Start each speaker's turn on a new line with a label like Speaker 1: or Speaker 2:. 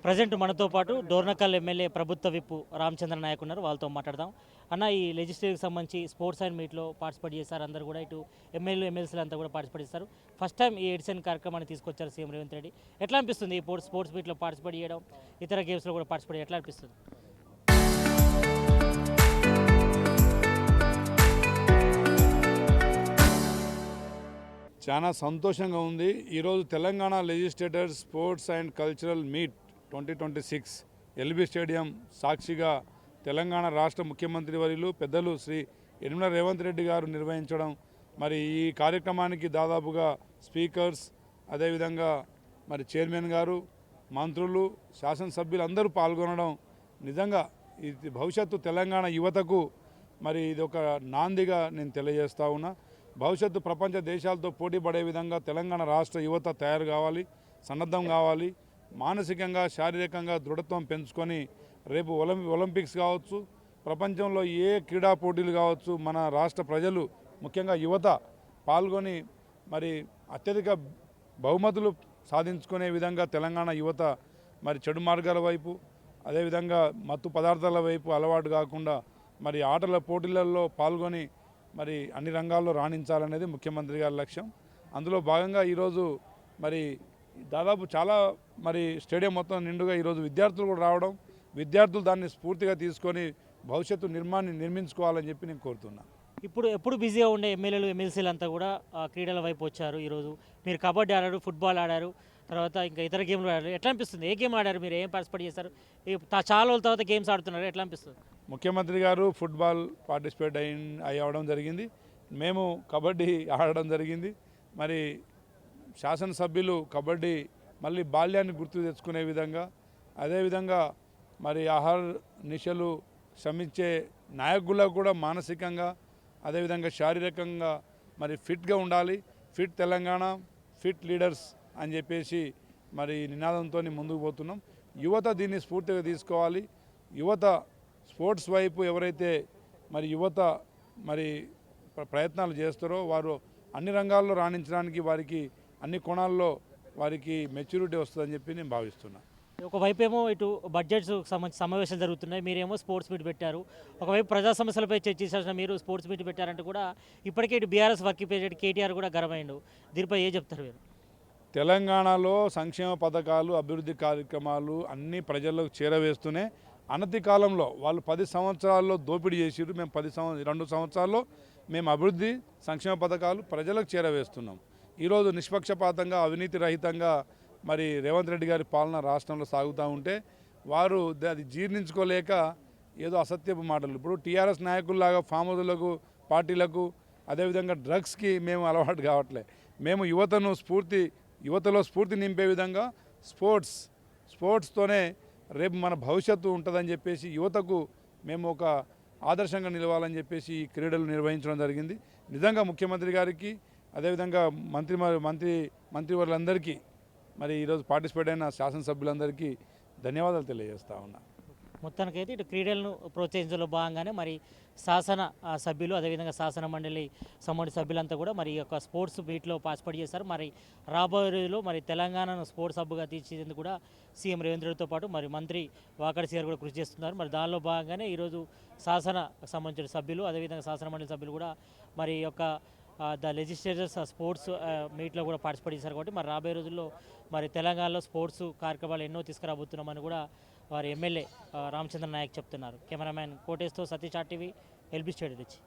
Speaker 1: Present మనతో పాటు Dornakal MLA ప్రభుత్వ విప్పు రామచంద్ర నాయక్ ఉన్నారు. వాళ్ళతో మాట్లాడదాం. అన్న, ఈ లెజిస్లేటివ్కి సంబంధించి స్పోర్ట్స్ అండ్ మీట్లో పార్టిసిపేట్ చేస్తారు. అందరూ కూడా ఇటు ఎమ్మెల్యేలు అంతా కూడా పార్టిసిపేట్ చేస్తారు. ఫస్ట్ టైం ఈ ఎడిషన్ కార్యక్రమాన్ని తీసుకొచ్చారు సీఎం రేవంత్ రెడ్డి. ఎట్లా అనిపిస్తుంది ఈ స్పోర్ట్స్ మీట్లో పార్టిసిపేట్ చేయడం, ఇతర గేమ్స్లో కూడా పార్టిసిపేట్ ఎట్లా అనిపిస్తుంది?
Speaker 2: చాలా సంతోషంగా ఉంది. ఈరోజు Telangana legislators sports and cultural meet 2026 LB stadium సాక్షిగా తెలంగాణ రాష్ట్ర ముఖ్యమంత్రి వర్యులు పెద్దలు శ్రీ యనమల రేవంత్ రెడ్డి గారు నిర్వహించడం, మరి ఈ కార్యక్రమానికి దాదాపుగా స్పీకర్స్, అదేవిధంగా మరి చైర్మన్ గారు, మంత్రులు, శాసనసభ్యులు అందరూ పాల్గొనడం నిజంగా ఇది భవిష్యత్తు తెలంగాణ యువతకు మరి ఇది ఒక నాందిగా నేను తెలియజేస్తా ఉన్నా. భవిష్యత్తు ప్రపంచ దేశాలతో పోటీ పడే విధంగా తెలంగాణ రాష్ట్ర యువత తయారు కావాలి, సన్నద్ధం కావాలి, మానసికంగా శారీరకంగా దృఢత్వం పెంచుకొని రేపు ఒలింపిక్స్ కావచ్చు, ప్రపంచంలో ఏ క్రీడా పోటీలు కావచ్చు, మన రాష్ట్ర ప్రజలు ముఖ్యంగా యువత పాల్గొని మరి అత్యధిక బహుమతులు సాధించుకునే విధంగా తెలంగాణ యువత మరి చెడు మార్గాల వైపు, అదేవిధంగా మత్తు పదార్థాల వైపు అలవాటు కాకుండా మరి ఆటల పోటీలలో పాల్గొని మరి అన్ని రంగాల్లో రాణించాలనేది ముఖ్యమంత్రి గారి లక్ష్యం. అందులో భాగంగా ఈరోజు మరి దాదాపు చాలా మరి స్టేడియం మొత్తం నిండుగా ఈరోజు విద్యార్థులు కూడా రావడం, విద్యార్థులు దాన్ని స్ఫూర్తిగా తీసుకొని భవిష్యత్తు నిర్మించుకోవాలని చెప్పి నేను కోరుతున్నాను.
Speaker 1: ఎప్పుడు బిజీగా ఉండే ఎమ్మెల్యేలు ఎమ్మెల్సీలు అంతా కూడా క్రీడల వైపు వచ్చారు. ఈరోజు మీరు కబడ్డీ ఆడారు, ఫుట్బాల్ ఆడారు, తర్వాత ఇంకా ఇతర గేమ్లు ఆడారు. ఎట్లా అనిపిస్తుంది? ఏ గేమ్ ఆడారు? మీరు ఏం పార్టిసిపేట్ చేస్తారు? చాలా రోజుల తర్వాత గేమ్స్ ఆడుతున్నారు, ఎట్లా అనిపిస్తుంది?
Speaker 2: ముఖ్యమంత్రి గారు ఫుట్బాల్ పార్టిసిపేట్ అవ్వడం జరిగింది, మేము కబడ్డీ ఆడడం జరిగింది. మరి శాసనసభ్యులు కబడ్డీ మళ్ళీ బాల్యాన్ని గుర్తు తెచ్చుకునే విధంగా, అదేవిధంగా మరి ఆహార నిశలు శ్రమించే నాయకులకు కూడా మానసికంగా అదేవిధంగా శారీరకంగా మరి ఫిట్గా ఉండాలి. ఫిట్ తెలంగాణ, ఫిట్ లీడర్స్ అని చెప్పేసి మరి నినాదంతో ముందుకు పోతున్నాం. యువత దీన్ని స్ఫూర్తిగా తీసుకోవాలి. యువత స్పోర్ట్స్ వైపు ఎవరైతే మరి యువత మరి ప్రయత్నాలు చేస్తారో వారు అన్ని రంగాల్లో రాణించడానికి వారికి అన్ని కోణాల్లో వారికి మెచ్యూరిటీ వస్తుందని చెప్పి నేను భావిస్తున్నాను.
Speaker 1: ఒకవైపు ఏమో ఇటు బడ్జెట్స్ సంబంధించి సమావేశాలు జరుగుతున్నాయి, మీరేమో స్పోర్ట్స్ మీట్ పెట్టారు. ఒకవైపు ప్రజా సమస్యలపై చర్చించాల్సిన మీరు స్పోర్ట్స్ మీట్ పెట్టారంటే కూడా ఇప్పటికే ఇటు బీఆర్ఎస్ వర్కింగ్ ప్రెసిడెంట్ కేటీఆర్ కూడా గర్వమైండు. దీనిపై ఏం చెప్తారు మీరు?
Speaker 2: తెలంగాణలో సంక్షేమ పథకాలు, అభివృద్ధి కార్యక్రమాలు అన్నీ ప్రజలకు చేరవేస్తూనే అనతి కాలంలో వాళ్ళు 10 సంవత్సరాల్లో దోపిడీ చేసిరు. మేము 2 సంవత్సరాల్లో మేము అభివృద్ధి సంక్షేమ పథకాలు ప్రజలకు చేరవేస్తున్నాం. ఈరోజు నిష్పక్షపాతంగా అవినీతి రహితంగా మరి రేవంత్ రెడ్డి గారి పాలన రాష్ట్రంలో సాగుతూ ఉంటే వారు అది జీర్ణించుకోలేక ఏదో అసత్యపు మాటలు, ఇప్పుడు టీఆర్ఎస్ నాయకుల్లాగా ఫామ్ హౌస్లకు, పార్టీలకు, అదేవిధంగా డ్రగ్స్కి మేము అలవాటు కావట్లే. మేము యువతలో స్ఫూర్తి నింపే విధంగా స్పోర్ట్స్తోనే రేపు మన భవిష్యత్తు ఉంటుందని చెప్పేసి యువతకు మేము ఒక ఆదర్శంగా నిలవాలని చెప్పేసి ఈ క్రీడలు నిర్వహించడం జరిగింది. నిజంగా ముఖ్యమంత్రి గారికి అదేవిధంగా మంత్రివర్యులందరికీ మరి ఈరోజు పార్టిసిపేట్ అయిన శాసనసభ్యులందరికీ ధన్యవాదాలు తెలియజేస్తా ఉన్నా.
Speaker 1: మొత్తానికైతే ఇటు క్రీడలను ప్రోత్సహించడంలో భాగంగానే మరి శాసన సభ్యులు, అదేవిధంగా శాసన మండలి సంబంధిత సభ్యులంతా కూడా మరి ఈ యొక్క స్పోర్ట్స్ మీట్లో పార్టిసిపేట్ చేశారు. మరి రాబోయే రోజుల్లో మరి తెలంగాణను స్పోర్ట్స్ హబ్గా తీర్చిదిద్దేందుకు కూడా సీఎం రేవంత్ రెడ్డితో పాటు మరి మంత్రి వాకడి గారు కూడా కృషి చేస్తున్నారు. మరి దానిలో భాగంగానే ఈరోజు శాసన సంబంధించిన సభ్యులు, అదేవిధంగా శాసన మండలి సభ్యులు కూడా మరి యొక్క ద లెజిస్లేటర్స్ స్పోర్ట్స్ మీట్లో కూడా పార్టిసిపేట్ చేశారు. కాబట్టి మరి రాబోయే రోజుల్లో మరి తెలంగాణలో స్పోర్ట్స్ కార్యక్రమాలు ఎన్నో తీసుకురాబోతున్నామని కూడా వారి ఎమ్మెల్యే రామచంద్ర నాయక్ చెప్తున్నారు. కెమెరామ్యాన్ కోటేష్తో సతీష్ RTV, ఎల్బీ స్టేడియం నుంచి.